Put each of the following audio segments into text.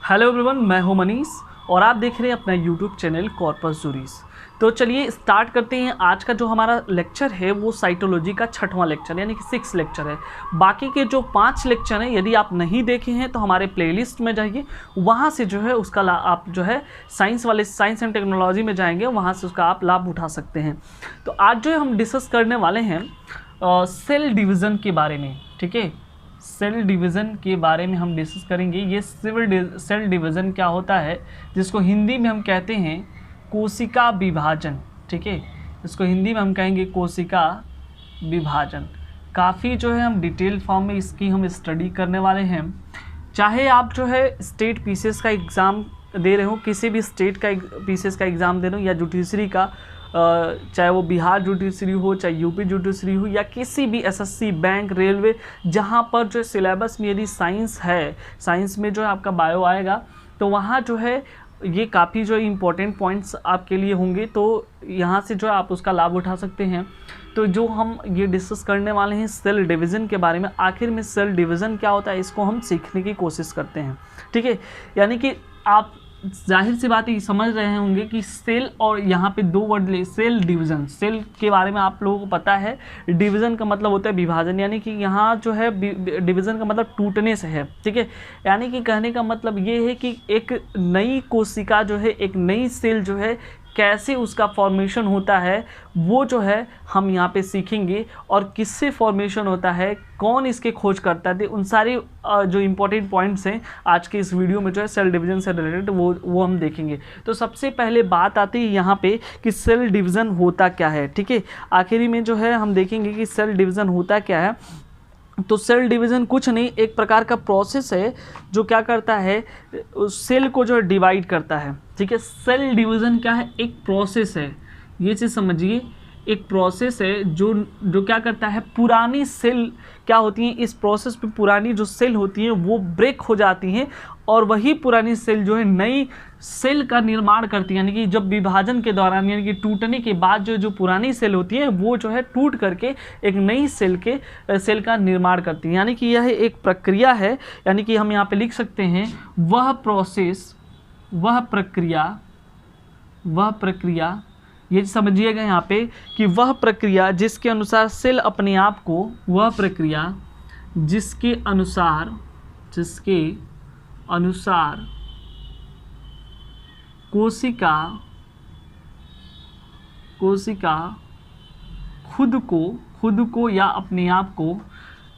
Hello everyone, मैं हूं मनीष और आप देख रहे हैं अपना यूट्यूब चैनल कॉर्पस जूरिस। तो चलिए स्टार्ट करते हैं। आज का जो हमारा लेक्चर है वो साइटोलॉजी का 6वां लेक्चर यानी कि 6 लेक्चर है। बाकी के जो 5 लेक्चर हैं यदि आप नहीं देखे हैं तो हमारे प्लेलिस्ट में जाइए, वहाँ से जो है उसका आप जो है साइंस एंड टेक्नोलॉजी में जाएंगे, वहाँ से उसका आप लाभ उठा सकते हैं। तो आज जो हम डिस्कस करने वाले हैं सेल डिवीज़न के बारे में। ठीक है, सेल डिवीज़न के बारे में हम डिस्कस करेंगे। ये सेल डिवीज़न क्या होता है, जिसको हिंदी में हम कहते हैं कोशिका विभाजन। ठीक है, इसको हिंदी में हम कहेंगे कोशिका विभाजन। काफ़ी जो है हम डिटेल फॉर्म में इसकी हम स्टडी करने वाले हैं। चाहे आप जो है स्टेट पीसीएस का एग्ज़ाम दे रहे हो, किसी भी स्टेट का पीसीएस का एग्ज़ाम दे रहे हो, या जुडिशरी का, चाहे वो बिहार जुडिशरी हो, चाहे यूपी जुडिशरी हो, या किसी भी एसएससी, बैंक, रेलवे, जहाँ पर जो सिलेबस में यदि साइंस है, साइंस में जो है आपका बायो आएगा, तो वहाँ जो है ये काफ़ी जो इम्पोर्टेंट पॉइंट्स आपके लिए होंगे। तो यहाँ से जो है आप उसका लाभ उठा सकते हैं। तो जो हम ये डिस्कस करने वाले हैं सेल डिवीज़न के बारे में, आखिर में सेल डिवीज़न क्या होता है, इसको हम सीखने की कोशिश करते हैं। ठीक है, यानी कि आप जाहिर सी बात ये समझ रहे होंगे कि सेल और यहाँ पे दो वर्ड ले, सेल डिवीज़न। सेल के बारे में आप लोगों को पता है, डिवीज़न का मतलब होता है विभाजन, यानी कि यहाँ जो है डिवीज़न का मतलब टूटने से है। ठीक है, यानी कि कहने का मतलब ये है कि एक नई कोशिका जो है, एक नई सेल जो है, कैसे उसका फॉर्मेशन होता है वो जो है हम यहाँ पे सीखेंगे। और किससे फॉर्मेशन होता है, कौन इसके खोज करता है, उन सारे जो इम्पोर्टेंट पॉइंट्स हैं आज के इस वीडियो में जो है सेल डिवीज़न से रिलेटेड वो हम देखेंगे। तो सबसे पहले बात आती है यहाँ पे कि सेल डिवीज़न होता क्या है। ठीक है, आखिरी में जो है हम देखेंगे कि सेल डिवीज़न होता क्या है। तो सेल डिवीज़न कुछ नहीं, एक प्रकार का प्रोसेस है जो क्या करता है, सेल को जो है डिवाइड करता है। ठीक है, सेल डिवीज़न क्या है, एक प्रोसेस है, ये चीज़ समझिए। एक प्रोसेस है जो क्या करता है, पुरानी सेल क्या होती हैं, इस प्रोसेस पे पुरानी जो सेल होती हैं वो ब्रेक हो जाती हैं और वही पुरानी सेल जो है नई सेल का निर्माण करती है। यानी कि जब विभाजन के दौरान, यानी कि टूटने के बाद जो पुरानी सेल होती है वो जो है टूट करके एक नई सेल का निर्माण करती है। यानी कि यह एक प्रक्रिया है, यानी कि हम यहाँ पे लिख सकते हैं वह प्रोसेस, वह प्रक्रिया, ये समझिएगा यहाँ पे कि वह प्रक्रिया जिसके अनुसार सेल अपने आप को, वह प्रक्रिया जिसके अनुसार कोशिका खुद को या अपने आप को,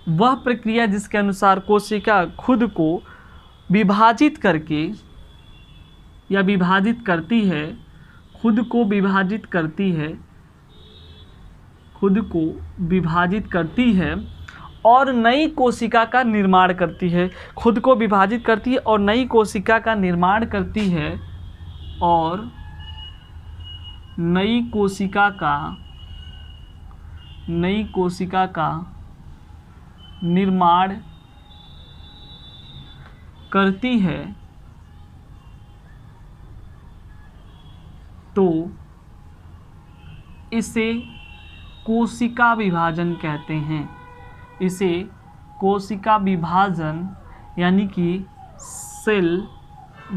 वह प्रक्रिया जिसके अनुसार कोशिका खुद को विभाजित करके या विभाजित करती है, खुद को विभाजित करती है और नई कोशिका का निर्माण करती है। खुद को विभाजित करती है और नई कोशिका का निर्माण करती है, और नई कोशिका का निर्माण करती है, तो इसे कोशिका विभाजन कहते हैं। इसे कोशिका विभाजन यानी कि सेल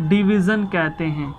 डिवीज़न कहते हैं।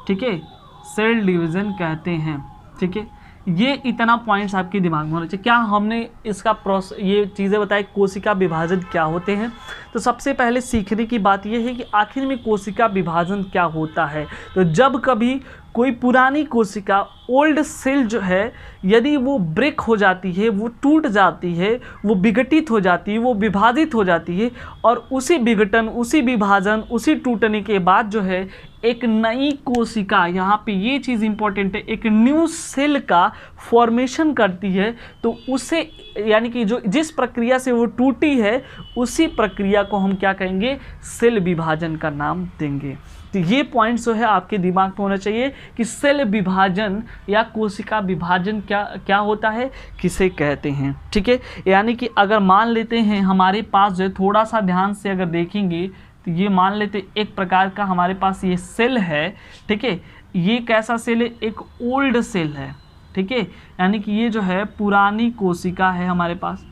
ठीक है, सेल डिवीज़न कहते हैं। ठीक है, ये इतना पॉइंट्स आपके दिमाग में होना चाहिए। क्या हमने इसका ये चीज़ें बताई, कोशिका विभाजन क्या होते हैं। तो सबसे पहले सीखने की बात यह है कि आखिर में कोशिका विभाजन क्या होता है। तो जब कभी कोई पुरानी कोशिका, ओल्ड सेल जो है, यदि वो ब्रेक हो जाती है, वो टूट जाती है, वो विघटित हो जाती है, वो विभाजित हो जाती है, और उसी विघटन, उसी विभाजन, उसी टूटने के बाद जो है एक नई कोशिका, यहाँ पे ये चीज़ इंपॉर्टेंट है, एक न्यू सेल का फॉर्मेशन करती है। तो उसे, यानी कि जो जिस प्रक्रिया से वो टूटी है, उसी प्रक्रिया को हम क्या कहेंगे, सेल विभाजन का नाम देंगे। तो ये पॉइंट्स जो है आपके दिमाग में होना चाहिए कि सेल विभाजन या कोशिका विभाजन क्या होता है, किसे कहते हैं। ठीक है, यानी कि अगर मान लेते हैं हमारे पास जो है, थोड़ा सा ध्यान से अगर देखेंगे तो ये मान लेते एक प्रकार का हमारे पास ये सेल है। ठीक है, ये कैसा सेल है, एक ओल्ड सेल है। ठीक है, यानी कि ये जो है पुरानी कोशिका है हमारे पास,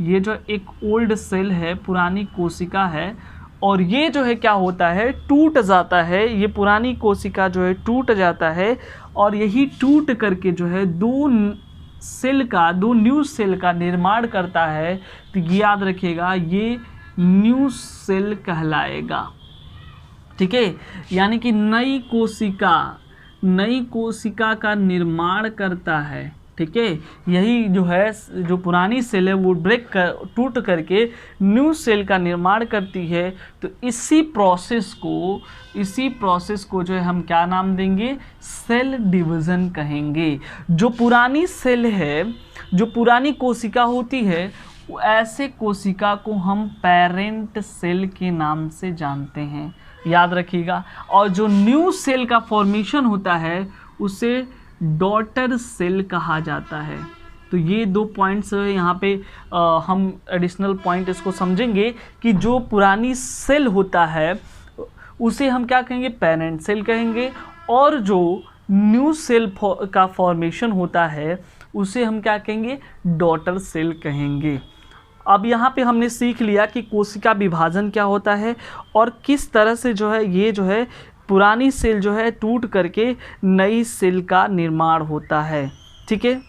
ये जो एक ओल्ड सेल है, पुरानी कोशिका है, और ये जो है क्या होता है, टूट जाता है, ये पुरानी कोशिका जो है टूट जाता है और यही टूट करके जो है दो न्यू सेल का निर्माण करता है। तो याद रखिएगा ये न्यू सेल कहलाएगा। ठीक है, यानी कि नई कोशिका का निर्माण करता है। ठीक है, यही जो है जो पुरानी सेल है वो टूट करके न्यू सेल का निर्माण करती है। तो इसी प्रोसेस को जो है हम क्या नाम देंगे, सेल डिवीज़न कहेंगे। जो पुरानी सेल है, जो पुरानी कोशिका होती है, ऐसे कोशिका को हम पेरेंट सेल के नाम से जानते हैं, याद रखिएगा। और जो न्यू सेल का फॉर्मेशन होता है उसे डॉटर सेल कहा जाता है। तो ये दो पॉइंट्स यहाँ पे हम एडिशनल पॉइंट इसको समझेंगे कि जो पुरानी सेल होता है उसे हम क्या कहेंगे, पेरेंट सेल कहेंगे, और जो न्यू सेल का फॉर्मेशन होता है उसे हम क्या कहेंगे, डॉटर सेल कहेंगे। अब यहाँ पे हमने सीख लिया कि कोशिका विभाजन क्या होता है और किस तरह से जो है ये जो है पुरानी सेल जो है टूट करके नई सेल का निर्माण होता है। ठीक है,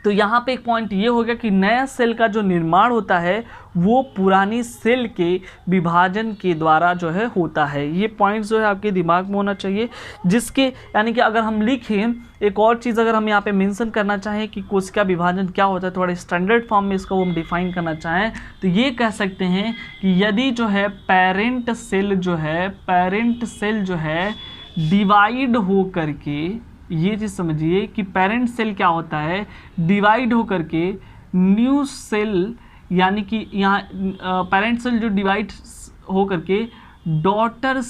तो यहाँ पे एक पॉइंट ये हो गया कि नया सेल का जो निर्माण होता है वो पुरानी सेल के विभाजन के द्वारा जो है होता है। ये पॉइंट जो है आपके दिमाग में होना चाहिए, जिसके यानी कि अगर हम लिखें एक और चीज़ अगर हम यहाँ पे मेंशन करना चाहें कि कोशिका विभाजन क्या होता है, थोड़ा स्टैंडर्ड फॉर्म में इसको हम डिफाइन करना चाहें तो ये कह सकते हैं कि यदि जो है पेरेंट सेल जो है डिवाइड हो करके, ये चीज़ समझिए कि पेरेंट सेल क्या होता है, डिवाइड हो करके न्यू सेल, यानी कि यहाँ पेरेंट सेल जो डिवाइड हो करके डॉटर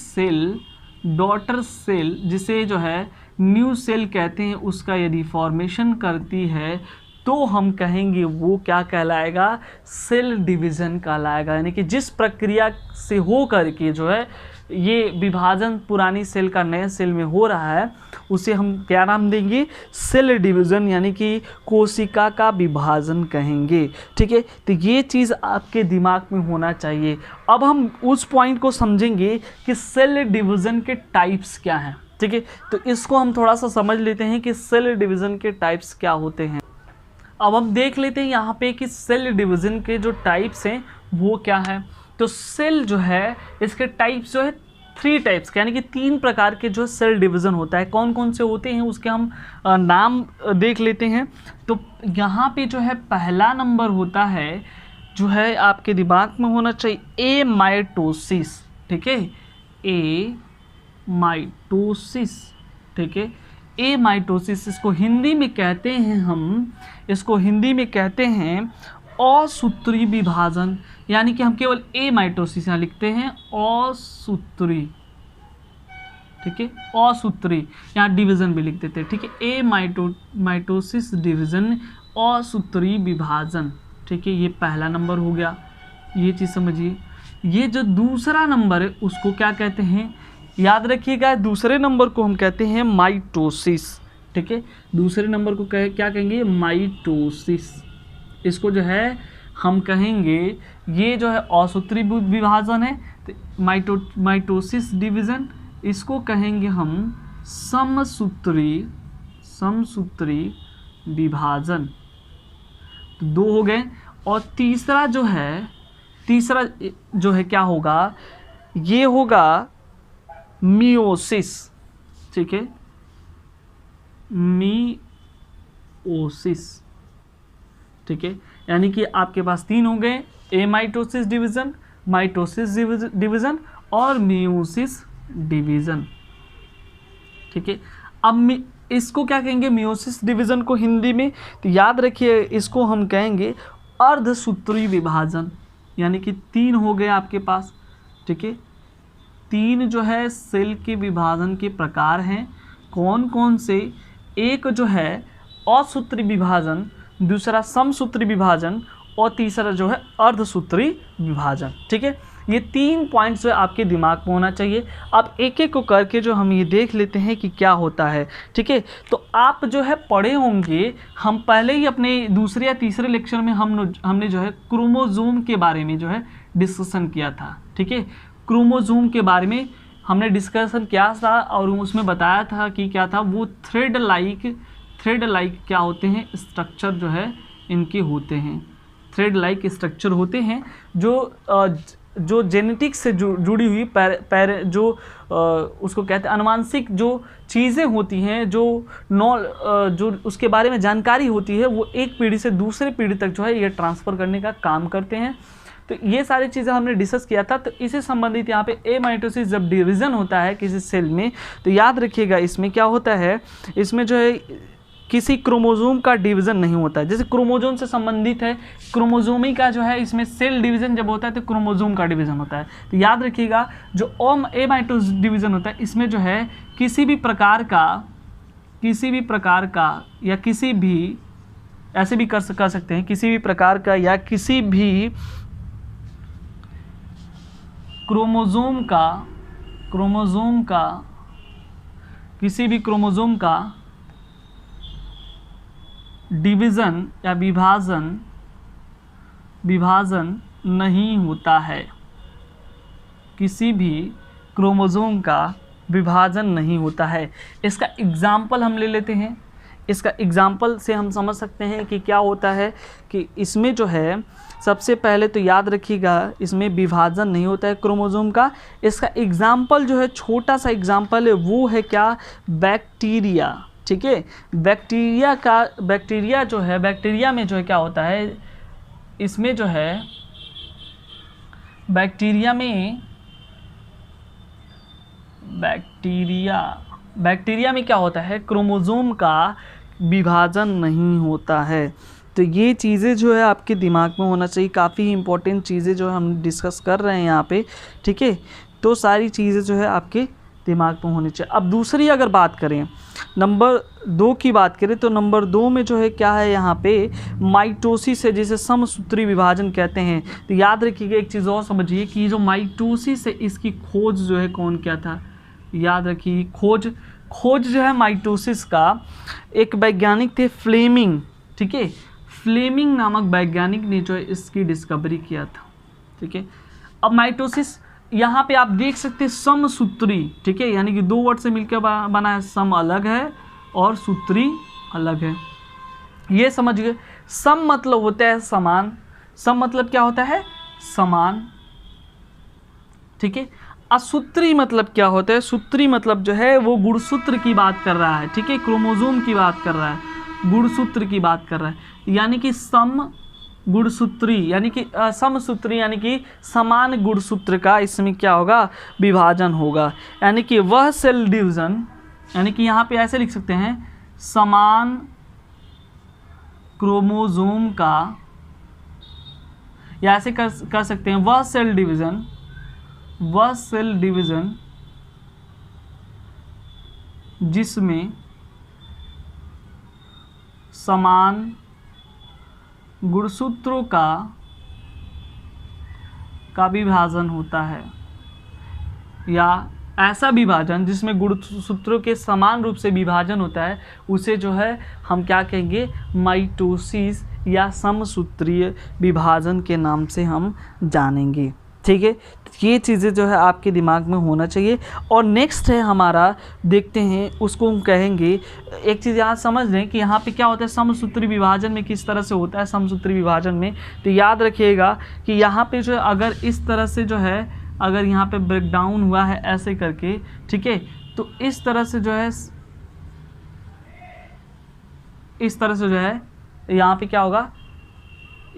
सेल जिसे जो है न्यू सेल कहते हैं उसका यदि फॉर्मेशन करती है तो हम कहेंगे वो क्या कहलाएगा, सेल डिवीज़न कहलाएगा। यानी कि जिस प्रक्रिया से हो करके जो है ये विभाजन पुरानी सेल का नए सेल में हो रहा है उसे हम क्या नाम देंगे, सेल डिवीज़न, यानी कि कोशिका का विभाजन कहेंगे। ठीक है, तो ये चीज़ आपके दिमाग में होना चाहिए। अब हम उस पॉइंट को समझेंगे कि सेल डिवीज़न के टाइप्स क्या हैं। ठीक है, तो इसको हम थोड़ा सा समझ लेते हैं कि सेल डिवीज़न के टाइप्स क्या होते हैं। अब हम देख लेते हैं यहाँ पे कि सेल डिवीज़न के जो टाइप्स हैं वो क्या है। तो सेल जो है इसके टाइप्स जो है 3 टाइप्स के, यानी कि 3 प्रकार के जो सेल डिवीज़न होता है। कौन कौन से होते हैं उसके हम नाम देख लेते हैं। तो यहाँ पे जो है पहला नंबर होता है जो है आपके दिमाग में होना चाहिए, ए माइटोसिस। ठीक है, ए माइटोसिस। ठीक है, ए माइटोसिस इसको हिंदी में कहते हैं असूत्री विभाजन, यानी कि हम केवल ए माइटोसिस यहाँ लिखते हैं असूत्री। ठीक है, असूत्री, यहाँ डिवीज़न भी लिख देते हैं। ठीक है, ए माइटोसिस डिवीज़न असूत्री विभाजन। ठीक है, ये पहला नंबर हो गया, ये चीज़ समझिए। ये जो दूसरा नंबर है उसको क्या कहते हैं, याद रखिएगा, दूसरे नंबर को हम कहते हैं माइटोसिस। ठीक है, दूसरे नंबर को क्या कहेंगे, माइटोसिस। इसको जो है हम कहेंगे ये जो है असूत्री विभाजन है, तो माइटोसिस डिवीज़न। इसको कहेंगे हम समसूत्री विभाजन। तो 2 हो गए। और तीसरा जो है क्या होगा, ये होगा मियोसिस। ठीक है, मियोसिस। ठीक है, यानी कि आपके पास 3 हो गए, ए माइटोसिस डिवीज़न और मियोसिस डिवीज़न। ठीक है, अब इसको क्या कहेंगे, मियोसिस डिवीज़न को हिंदी में, तो याद रखिए इसको हम कहेंगे अर्धसूत्री विभाजन। यानी कि 3 हो गए आपके पास। ठीक है, 3 जो है सेल के विभाजन के प्रकार हैं। कौन कौन से, एक जो है असूत्री विभाजन, दूसरा समसूत्री विभाजन और तीसरा जो है अर्धसूत्री विभाजन। ठीक है, ये 3 पॉइंट्स जो है आपके दिमाग में होना चाहिए। अब एक एक को करके जो हम ये देख लेते हैं कि क्या होता है। ठीक है, तो आप जो है पढ़े होंगे, हम पहले ही अपने दूसरे या तीसरे लेक्चर में हमने जो है क्रोमोसोम के बारे में जो है डिस्कशन किया था। ठीक है, क्रोमोसोम के बारे में हमने डिस्कशन किया था और उसमें बताया था कि क्या था, वो थ्रेड लाइक क्या होते हैं, स्ट्रक्चर जो है इनके होते हैं, थ्रेड लाइक स्ट्रक्चर होते हैं जो जेनेटिक्स से जुड़ी हुई उसको कहते हैं अनुवांशिक जो चीज़ें होती हैं, जो उसके बारे में जानकारी होती है, वो एक पीढ़ी से दूसरे पीढ़ी तक जो है ये ट्रांसफ़र करने का काम करते हैं। तो ये सारी चीज़ें हमने डिस्कस किया था। तो इससे संबंधित यहाँ पे एमाइटोसिस जब डिवीज़न होता है किसी सेल में, तो याद रखिएगा इसमें क्या होता है, इसमें जो है किसी क्रोमोसोम का डिवीज़न नहीं होता है। जैसे क्रोमोसोम से संबंधित है, क्रोमोसोमी का जो है इसमें सेल डिवीज़न जब होता है तो क्रोमोसोम का डिवीज़न होता है। तो याद रखिएगा जो एमाइटोसिस डिवीज़न होता है इसमें जो है किसी भी प्रकार का या किसी भी ऐसे भी कर सकते हैं, किसी भी प्रकार का या किसी भी क्रोमोसोम का डिवीज़न या विभाजन नहीं होता है, किसी भी क्रोमोसोम का विभाजन नहीं होता है। इसका एग्जाम्पल हम ले लेते हैं। इसका एग्जाम्पल से हम समझ सकते हैं कि क्या होता है कि इसमें जो है सबसे पहले तो याद रखिएगा इसमें विभाजन नहीं होता है क्रोमोसोम का। इसका एग्जाम्पल जो है छोटा सा एग्जाम्पल है, वो है क्या, बैक्टीरिया। ठीक है, बैक्टीरिया में जो है क्या होता है, इसमें जो है बैक्टीरिया में क्या होता है, क्रोमोसोम का विभाजन नहीं होता है। तो ये चीज़ें जो है आपके दिमाग में होना चाहिए, काफ़ी इंपॉर्टेंट चीज़ें जो हम डिस्कस कर रहे हैं यहाँ पे। ठीक है, तो सारी चीज़ें जो है आपके दिमाग में होनी चाहिए। अब दूसरी अगर बात करें, नंबर 2 की बात करें, तो नंबर 2 में जो है क्या है, यहाँ पे माइटोसिस है, जिसे समसूत्री विभाजन कहते हैं। तो याद रखिएगा एक चीज़ और समझिए कि जो माइटोसिस है इसकी खोज जो है कौन किया था, याद रखिए खोज जो है माइटोसिस का एक वैज्ञानिक थे, फ्लेमिंग। ठीक है, फ्लेमिंग नामक वैज्ञानिक ने जो है इसकी डिस्कवरी किया था। ठीक है, अब माइटोसिस यहाँ पे आप देख सकते हैं समसूत्री। ठीक है, यानी कि 2 वर्ड से मिलकर बना है, सम अलग है और सूत्री अलग है, ये समझिए। सम मतलब होता है समान, सम मतलब क्या होता है, समान। ठीक है, असूत्री मतलब क्या होता है, सूत्री मतलब जो है वो गुणसूत्र की बात कर रहा है। ठीक है, क्रोमोसोम की बात कर रहा है, गुणसूत्र की बात कर रहा है, यानी कि सम गुणसूत्री यानी कि समसूत्री यानी कि समान गुणसूत्र का इसमें क्या होगा, विभाजन होगा। यानी कि वह सेल डिवीज़न, यानी कि यहाँ पे ऐसे लिख सकते हैं, समान क्रोमोसोम का, या ऐसे कर सकते हैं वह सेल डिवीज़न जिसमें समान गुणसूत्रों का विभाजन होता है, या ऐसा विभाजन जिसमें गुणसूत्रों के समान रूप से विभाजन होता है, उसे जो है हम क्या कहेंगे, माइटोसिस या समसूत्रीय विभाजन के नाम से हम जानेंगे। ठीक है, ये चीज़ें जो है आपके दिमाग में होना चाहिए। और नेक्स्ट है हमारा, देखते हैं उसको हम कहेंगे, एक चीज़ यहाँ समझ लें कि यहाँ पे क्या होता है, समसूत्री विभाजन में किस तरह से होता है समसूत्री विभाजन में। तो याद रखिएगा कि यहाँ पे जो है अगर इस तरह से जो है, अगर यहाँ पे ब्रेकडाउन हुआ है ऐसे करके, ठीक है, तो इस तरह से जो है यहाँ पे क्या होगा,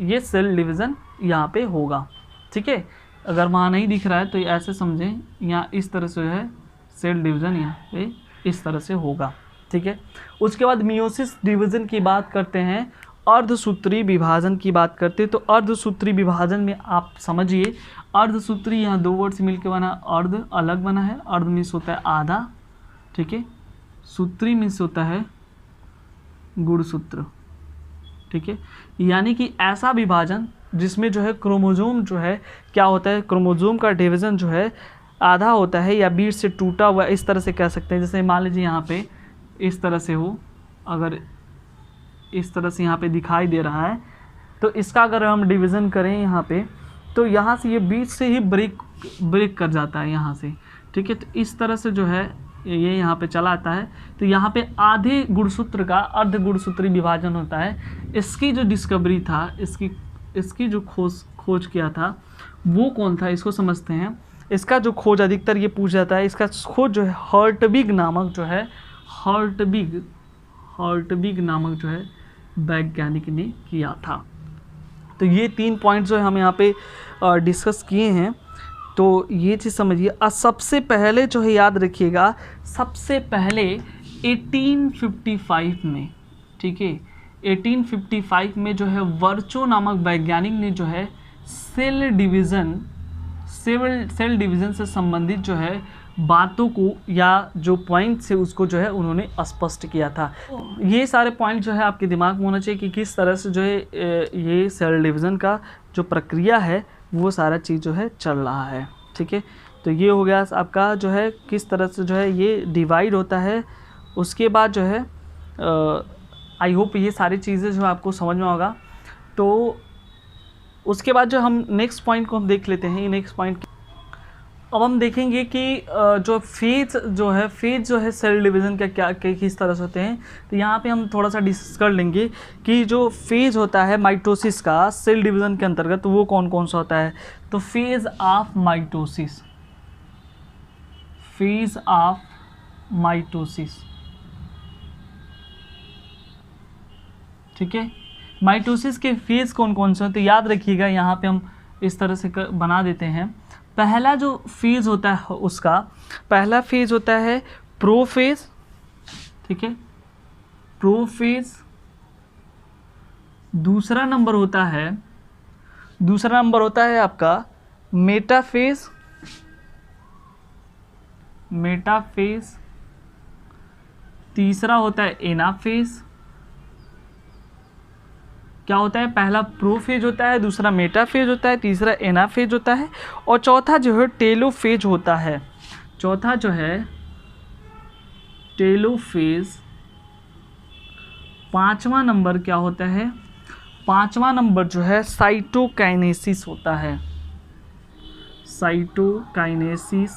ये सेल डिवीज़न यहाँ पे होगा। ठीक है, अगर वहाँ नहीं दिख रहा है तो ऐसे समझें, यहाँ इस तरह से जो है सेल डिवीज़न यहाँ पे इस तरह से होगा। ठीक है, उसके बाद मियोसिस डिवीज़न की बात करते हैं, अर्धसूत्री विभाजन की बात करते हैं। तो अर्धसूत्री विभाजन में आप समझिए, अर्धसूत्री यहाँ 2 वर्ड से मिलकर बना, अर्ध अलग बना है, अर्ध मीन्स होता है आधा। ठीक है, सूत्री मीन्स होता है गुणसूत्र। ठीक है, यानी कि ऐसा विभाजन जिसमें जो है क्रोमोसोम जो है क्या होता है, क्रोमोसोम का डिवीज़न जो है आधा होता है या बीच से टूटा हुआ, इस तरह से कह सकते हैं। जैसे मान लीजिए यहाँ पे इस तरह से हो, अगर इस तरह से यहाँ पे दिखाई दे रहा है, तो इसका अगर हम डिवीज़न करें यहाँ पे, तो यहाँ से ये बीच से ही ब्रेक ब्रेक कर जाता है यहाँ से, ठीक है। तो इस तरह से जो है ये यहाँ पे चला आता है। तो यहाँ पे आधे गुणसूत्र का अर्ध गुणसूत्री विभाजन होता है। इसकी जो डिस्कवरी था, इसकी जो खोज किया था वो कौन था, इसको समझते हैं। इसका जो खोज अधिकतर ये पूछा जाता है, इसका खोज जो है हर्टविग नामक जो है हर्टविग नामक जो है वैज्ञानिक ने किया था। तो ये 3 पॉइंट जो है हम यहाँ पे डिस्कस किए हैं। तो ये चीज़ समझिए। सबसे पहले जो है याद रखिएगा, सबसे पहले 1855 में, ठीक है, 1855 में जो है वर्चो नामक वैज्ञानिक ने जो है सेल डिवीज़न से संबंधित जो है बातों को या जो पॉइंट्स है उसको जो है उन्होंने स्पष्ट किया था। ये सारे पॉइंट जो है आपके दिमाग में होना चाहिए कि किस तरह से जो है ये सेल डिवीज़न का जो प्रक्रिया है वो सारा चीज़ जो है चल रहा है, ठीक है। तो ये हो गया आपका जो है किस तरह से जो है ये डिवाइड होता है। उसके बाद जो है आई होप ये सारी चीज़ें जो आपको समझ में होगा। तो उसके बाद जो हम नेक्स्ट पॉइंट को हम देख लेते हैं। नेक्स्ट पॉइंट अब हम देखेंगे कि जो फेज जो है सेल डिवीज़न का किस तरह से होते हैं। तो यहाँ पे हम थोड़ा सा डिस्कस कर लेंगे कि जो फेज होता है माइटोसिस का सेल डिवीज़न के अंतर्गत, तो वो कौन कौन सा होता है। तो फेज ऑफ माइटोसिस, ठीक है। माइटोसिस के फेज कौन कौन से हैं, तो याद रखिएगा यहाँ पे हम इस तरह से बना देते हैं। पहला जो फेज होता है उसका पहला फेज होता है प्रोफेज, ठीक है, प्रोफेज। दूसरा नंबर होता है आपका मेटाफेज। तीसरा होता है एनाफेज। क्या होता है, पहला प्रोफेज होता है, दूसरा मेटाफेज होता है, तीसरा एनाफेज होता है, और चौथा जो है टेलोफेज होता है। चौथा जो है टेलोफेज। पांचवा नंबर क्या होता है, पांचवा नंबर जो है साइटोकाइनेसिस होता है। साइटोकाइनेसिस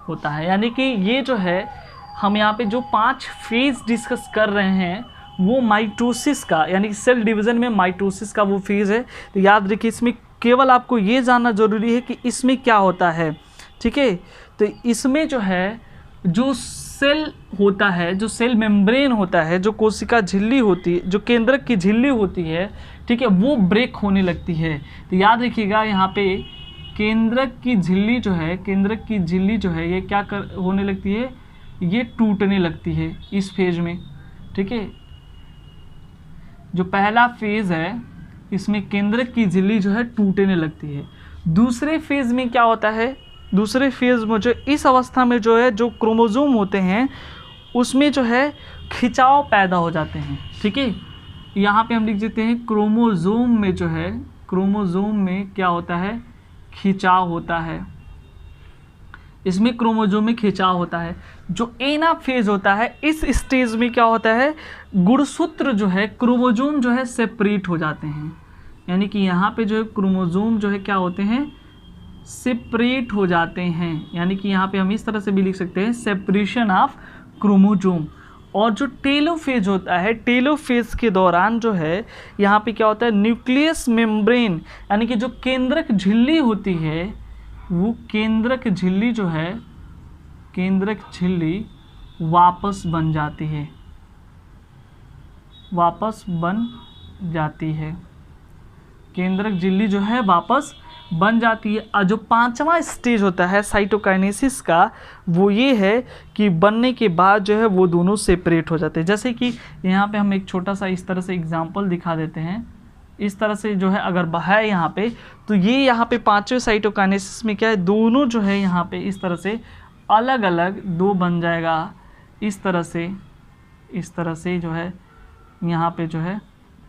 होता है। यानी कि ये जो है हम यहाँ पे जो 5 फेज डिस्कस कर रहे हैं वो माइटोसिस का, यानी कि सेल डिवीज़न में माइटोसिस का वो फेज़ है। तो याद रखिए इसमें केवल आपको ये जानना ज़रूरी है कि इसमें क्या होता है, ठीक है। तो इसमें जो है जो सेल होता है, जो सेल मेम्ब्रेन होता है, जो कोशिका झिल्ली होती है, जो केंद्रक की झिल्ली होती है, ठीक है, वो ब्रेक होने लगती है। तो याद रखिएगा यहाँ पे केंद्रक की झिल्ली जो है ये क्या होने लगती है, ये टूटने लगती है इस फेज में, ठीक है। जो पहला फेज है इसमें केंद्रक की झिल्ली जो है टूटने लगती है। दूसरे फेज में क्या होता है, दूसरे फेज में जो इस अवस्था में जो है जो क्रोमोसोम होते हैं उसमें जो है खिंचाव पैदा हो जाते हैं, ठीक है। यहाँ पे हम लिख देते हैं क्रोमोसोम में जो है, क्रोमोसोम में क्या होता है, खिंचाव होता है। इसमें क्रोमोसोम में खिंचाव होता है। जो एना फेज होता है इस स्टेज में क्या होता है, गुणसूत्र जो है, क्रोमोसोम जो है सेपरेट हो जाते हैं। यानी कि यहाँ पे जो है क्रोमोसोम जो है क्या होते हैं, सेपरेट हो जाते हैं। यानी कि यहाँ पे हम इस तरह से भी लिख सकते हैं सेपरेशन ऑफ क्रोमोसोम। और जो टेलोफेज होता है, टेलोफेज के दौरान जो है यहाँ पे क्या होता है, न्यूक्लियस मेम्ब्रेन यानी कि जो केंद्रक झिल्ली होती है, वो केंद्रक झिल्ली जो है, केंद्रक झिल्ली वापस बन जाती है, वापस बन जाती है। केंद्रक झिल्ली जो है वापस बन जाती है। और जो पांचवा स्टेज होता है साइटोकाइनेसिस का, वो ये है कि बनने के बाद जो है वो दोनों सेपरेट हो जाते हैं। जैसे कि यहाँ पे हम एक छोटा सा इस तरह से एग्जांपल दिखा देते हैं। इस तरह से जो है अगर है यहाँ पे, तो ये यहाँ पे पांचवें साइटोकाइनेसिस में क्या है, दोनों जो है यहाँ पे इस तरह से अलग अलग दो बन जाएगा। इस तरह से जो है यहाँ पे जो है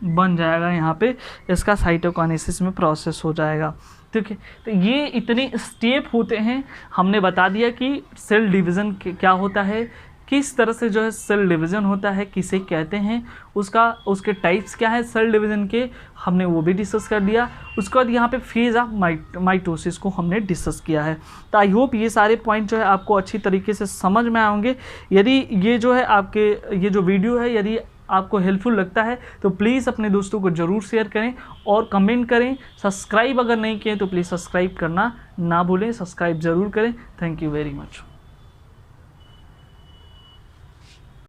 बन जाएगा, यहाँ पे इसका साइटोकाइनेसिस में प्रोसेस हो जाएगा, ठीक है। तो ये इतने स्टेप होते हैं। हमने बता दिया कि सेल डिवीज़न क्या होता है, किस तरह से जो है सेल डिवीज़न होता है, किसे कहते हैं, उसके टाइप्स क्या है सेल डिवीज़न के, हमने वो भी डिस्कस कर दिया। उसके बाद यहाँ पे फेज़ ऑफ माइटोसिस को हमने डिस्कस किया है। तो आई होप ये सारे पॉइंट जो है आपको अच्छी तरीके से समझ में आएंगे। यदि ये जो है आपके ये जो वीडियो है यदि आपको हेल्पफुल लगता है तो प्लीज़ अपने दोस्तों को ज़रूर शेयर करें और कमेंट करें। सब्सक्राइब अगर नहीं किए तो प्लीज़ सब्सक्राइब करना ना भूलें, सब्सक्राइब ज़रूर करें। Thank you very much.